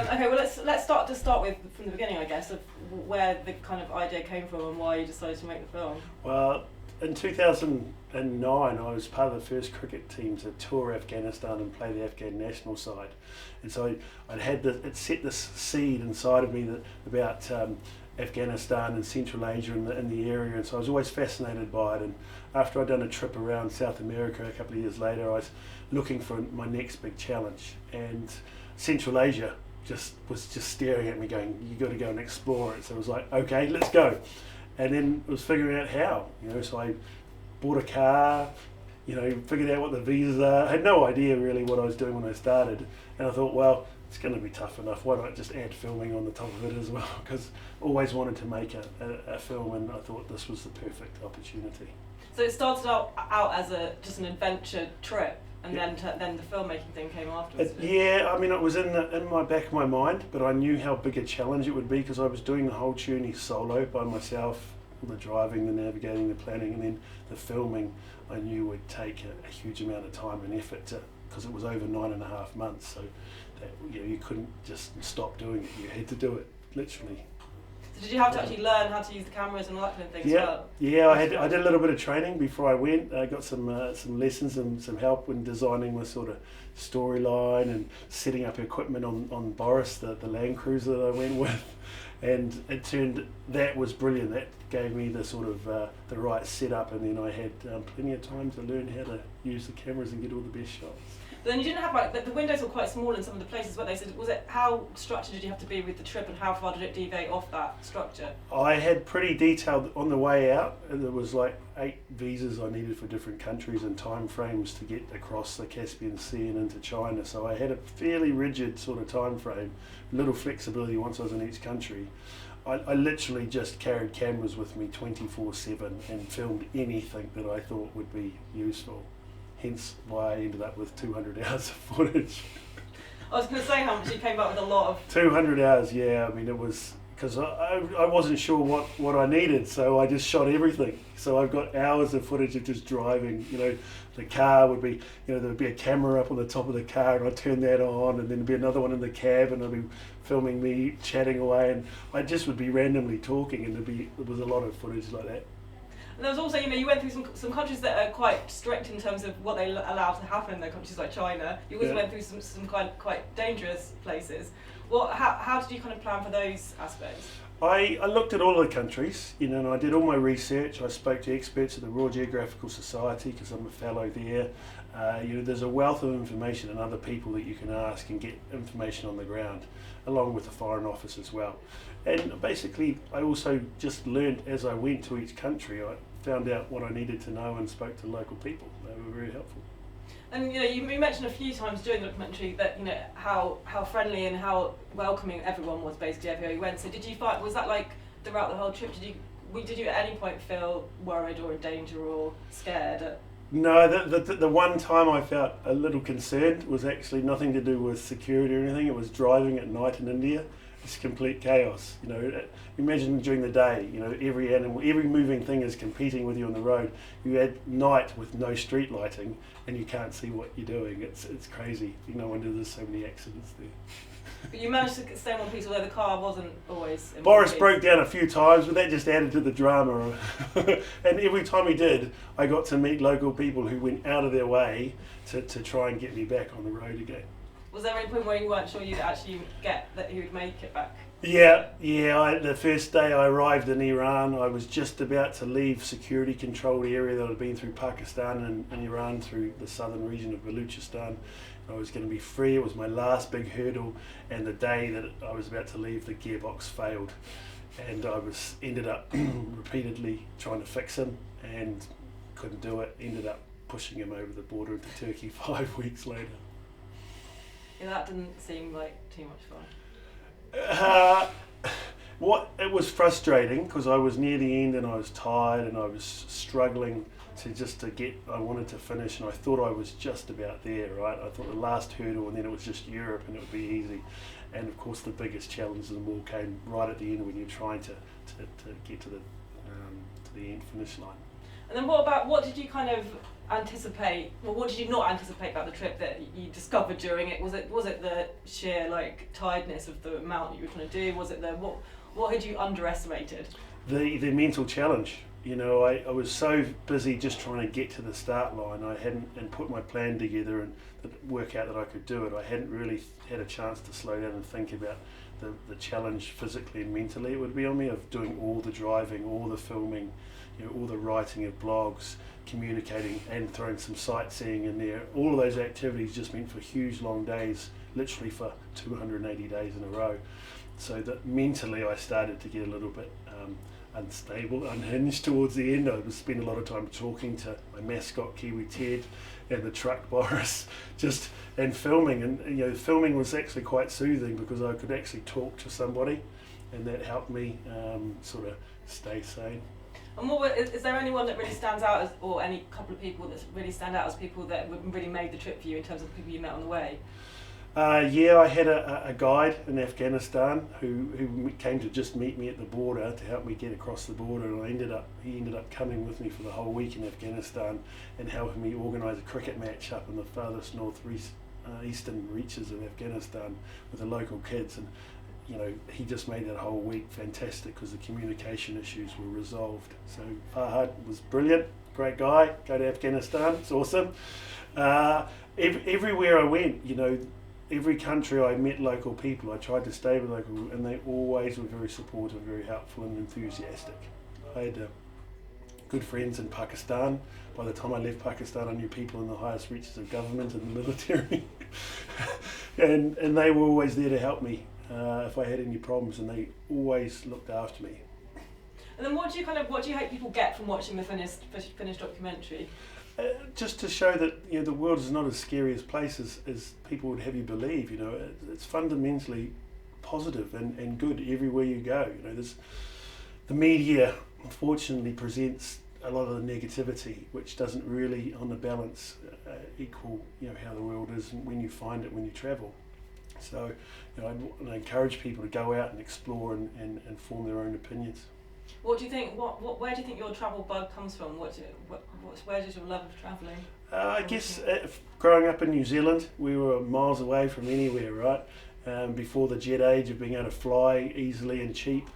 Okay, well let's start with from the beginning, I guess, of where the kind of idea came from and why you decided to make the film. Well, in 2009, I was part of the first cricket team to tour Afghanistan and play the Afghan national side, and so it set this seed inside of me that about Afghanistan and Central Asia in the area, and so I was always fascinated by it. And after I'd done a trip around South America a couple of years later, I was looking for my next big challenge, and Central Asia was just staring at me going, you got to go and explore it. So I was like, okay, let's go. And then I was figuring out how, so I bought a car, figured out what the visas are. I had no idea really what I was doing when I started, and I thought, well, it's going to be tough enough. Why not just add filming on the top of it as well? Because I always wanted to make a film, and I thought this was the perfect opportunity. So it started out as just an adventure trip, and then the filmmaking thing came afterwards. It was in my back of my mind, but I knew how big a challenge it would be because I was doing the whole journey solo by myself, all the driving, the navigating, the planning, and then the filming. I knew would take a huge amount of time and effort because it was over 9.5 months. So that you couldn't just stop doing it. You had to do it literally. So did you have to actually learn how to use the cameras and all that kind of thing as well? Yeah, I did a little bit of training before I went. I got some lessons and some help when designing the sort of storyline and setting up equipment on Boris, the Land Cruiser that I went with. And that was brilliant. That gave me the sort of the right setup, and then I had plenty of time to learn how to use the cameras and get all the best shots. But then you didn't have the windows were quite small in some of the places where they said, was it how structured did you have to be with the trip, and how far did it deviate off that structure? I had pretty detailed on the way out, and there was like 8 visas I needed for different countries and time frames to get across the Caspian Sea and into China. So I had a fairly rigid sort of time frame, little flexibility once I was in each country. I literally just carried cameras with me 24/7 and filmed anything that I thought would be useful. Hence why I ended up with 200 hours of footage. I was going to say how much you came up with a lot of... 200 hours, yeah. I mean, it was... Because I wasn't sure what I needed, so I just shot everything. So I've got hours of footage of just driving. The car would be, there would be a camera up on the top of the car, and I'd turn that on, and then there'd be another one in the cab, and I'd be filming me chatting away, and I just would be randomly talking, and there was a lot of footage like that. And there was also, you went through some countries that are quite strict in terms of what they allow to happen in their countries, like China. You also went through some quite dangerous places. How did you kind of plan for those aspects? I looked at all the countries, and I did all my research. I spoke to experts at the Royal Geographical Society because I'm a fellow there. There's a wealth of information and other people that you can ask and get information on the ground, along with the Foreign Office as well. And basically, I also just learned as I went to each country. I found out what I needed to know and spoke to local people. They were very helpful. And you mentioned a few times during the documentary that how friendly and how welcoming everyone was basically everywhere you went. So was that like throughout the whole trip? Did you at any point feel worried or in danger or scared? No, the one time I felt a little concerned was actually nothing to do with security or anything. It was driving at night in India. It's complete chaos. Imagine during the day, every animal, every moving thing is competing with you on the road. You add night with no street lighting, and you can't see what you're doing. It's crazy. No wonder there's so many accidents there. But you managed to stay in one piece, although the car wasn't always in Boris broke down a few times, but that just added to the drama. And every time he did, I got to meet local people who went out of their way to try and get me back on the road again. Was there any point where you weren't sure you'd actually get that you would make it back? Yeah. The first day I arrived in Iran, I was just about to leave security controlled area that I'd been through Pakistan and Iran through the southern region of Baluchistan. I was going to be free. It was my last big hurdle, and the day that I was about to leave, the gearbox failed, and I ended up repeatedly trying to fix him and couldn't do it. Ended up pushing him over the border into Turkey 5 weeks later. Yeah, that didn't seem like too much fun. It was frustrating because I was near the end and I was tired and I was struggling I wanted to finish, and I thought I was just about there, right? I thought the last hurdle, and then it was just Europe and it would be easy. And of course the biggest challenge of them all came right at the end when you're trying to get to the end finish line. And then what did you kind of anticipate? Well, what did you not anticipate about the trip that you discovered during it? Was it the sheer like tiredness of the amount that you were trying to do? Was it the what had you underestimated? The mental challenge. You know, I was so busy just trying to get to the start line. I hadn't and put my plan together and work out that I could do it. I hadn't really had a chance to slow down and think about the challenge physically and mentally it would be on me of doing all the driving, all the filming, you know, all the writing of blogs, communicating and throwing some sightseeing in there. All of those activities just meant for huge long days, literally for 280 days in a row. So that mentally I started to get a little bit unstable, unhinged towards the end. I would spend a lot of time talking to my mascot Kiwi Ted and the truck Boris, and filming. And you know, filming was actually quite soothing because I could actually talk to somebody, and that helped me sort of stay sane. And is there anyone that really stands out, or any couple of people that really stand out as people that really made the trip for you in terms of the people you met on the way? Yeah, I had a guide in Afghanistan who came to just meet me at the border to help me get across the border, and he ended up coming with me for the whole week in Afghanistan and helping me organise a cricket match up in the farthest eastern reaches of Afghanistan with the local kids. And you know, he just made that whole week fantastic because the communication issues were resolved. So Farhad was brilliant, great guy. Go to Afghanistan, it's awesome. Everywhere I went, you know, every country I met local people. I tried to stay with local, and they always were very supportive, very helpful and enthusiastic. I had good friends in Pakistan. By the time I left Pakistan, I knew people in the highest reaches of government and the military, and they were always there to help me if I had any problems, and they always looked after me. And then what do you hope people get from watching the finished documentary? Just to show that, you know, the world is not as scary as place as people would have you believe. You know, it's fundamentally positive and good everywhere you go. You know, the media unfortunately presents a lot of the negativity, which doesn't really, on the balance, equal, you know, how the world is when you find it when you travel. So, you know, I encourage people to go out and explore and form their own opinions. What do you think? Where do you think your travel bug comes from? Where does your love of travelling? I guess growing up in New Zealand, we were miles away from anywhere, right? Before the jet age of being able to fly easily and cheap,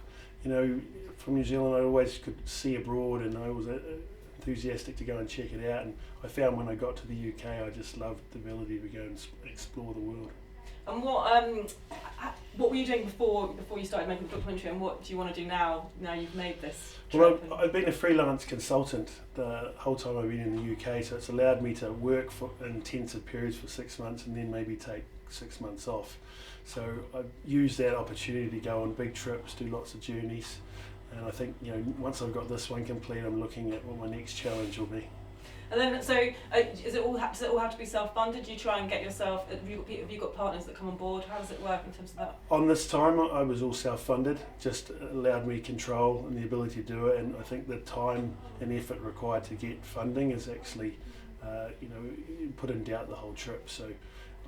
you know, from New Zealand I always could see abroad, and I was enthusiastic to go and check it out. And I found when I got to the UK, I just loved the ability to go and explore the world. And what were you doing before you started making the documentary, and what do you want to do now you've made this trip? Well, I've been a freelance consultant the whole time I've been in the UK, so it's allowed me to work for intensive periods for 6 months and then maybe take 6 months off. So I've used that opportunity to go on big trips, do lots of journeys, and I think, you know, once I've got this one complete, I'm looking at what my next challenge will be. And then, so does it all have to be self-funded? Do you try and get yourself? Have you got partners that come on board? How does it work in terms of that? On this time, I was all self-funded. Just allowed me control and the ability to do it. And I think the time and effort required to get funding is actually, you know, put in doubt the whole trip. So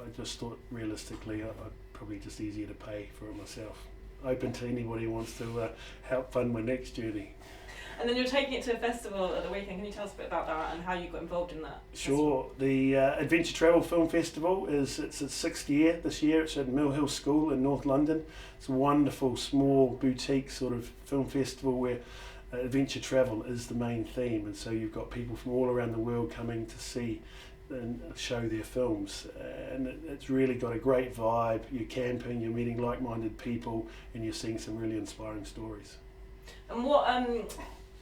I just thought realistically, I'd probably just easier to pay for it myself. Open to anybody who wants to help fund my next journey. And then you're taking it to a festival at the weekend. Can you tell us a bit about that and how you got involved in that? Sure. The Adventure Travel Film Festival it's its 6th year this year. It's at Mill Hill School in North London. It's a wonderful, small, boutique sort of film festival where adventure travel is the main theme. And so you've got people from all around the world coming to see and show their films. And it's really got a great vibe. You're camping, you're meeting like-minded people, and you're seeing some really inspiring stories. And what...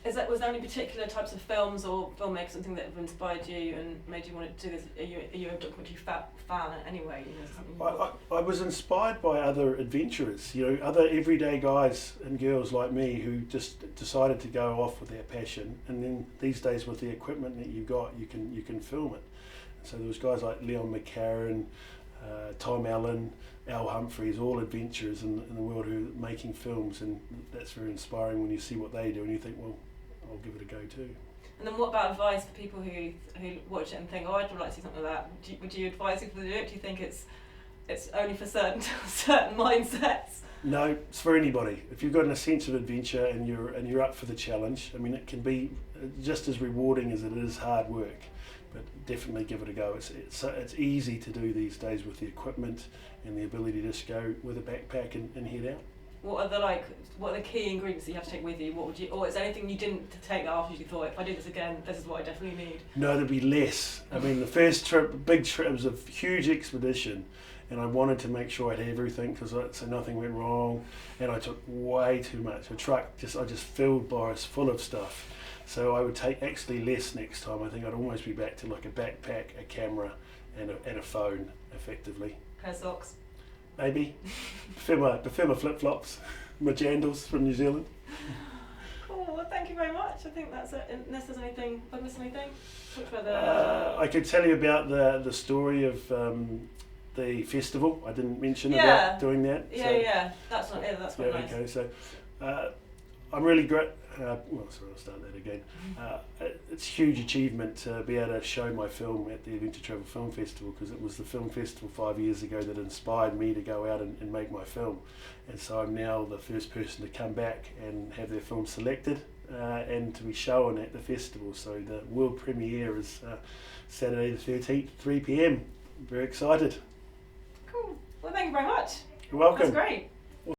was there any particular types of films or filmmakers, something that have inspired you and made you want to do this? Are you a documentary fan anyway? You know, I was inspired by other adventurers, you know, other everyday guys and girls like me who just decided to go off with their passion. And then these days, with the equipment that you've got, you can film it. So there was guys like Leon McCarran, Tom Allen, Al Humphreys, all adventurers in the world who are making films, and that's very inspiring when you see what they do and you think, well, I'll give it a go too. And then what about advice for people who watch it and think, oh, I'd like to see something like that? Would you advise people to do it? Do you think it's only for certain mindsets? No, it's for anybody. If you've got a sense of adventure and you're up for the challenge, I mean, it can be just as rewarding as it is hard work. but definitely give it a go. It's easy to do these days with the equipment and the ability to just go with a backpack and head out. What are the key ingredients that you have to take with you? What would you, or is there anything you didn't take that after you thought, if I do this again, this is what I definitely need? No, there'd be less. I mean, the first big trip, was a huge expedition, and I wanted to make sure I had everything so nothing went wrong, and I took way too much. I just filled Boris full of stuff. So I would take actually less next time. I think I'd almost be back to like a backpack, a camera, and a phone, effectively. Pair of socks. Maybe. Prefer my flip-flops, my jandals from New Zealand. Cool, well thank you very much. I think that's it. Unless there's anything, have I missed anything? Talk about I could tell you about the story of the festival. I didn't mention Yeah. about doing that. Yeah, that's not it, that's quite nice. Okay, so I'm really great. I'll start that again. It's a huge achievement to be able to show my film at the Adventure Travel Film Festival, because it was the film festival 5 years ago that inspired me to go out and make my film. And so I'm now the first person to come back and have their film selected and to be shown at the festival. So the world premiere is Saturday the 13th, 3 p.m. Very excited. Cool. Well, thank you very much. You're welcome. That's great.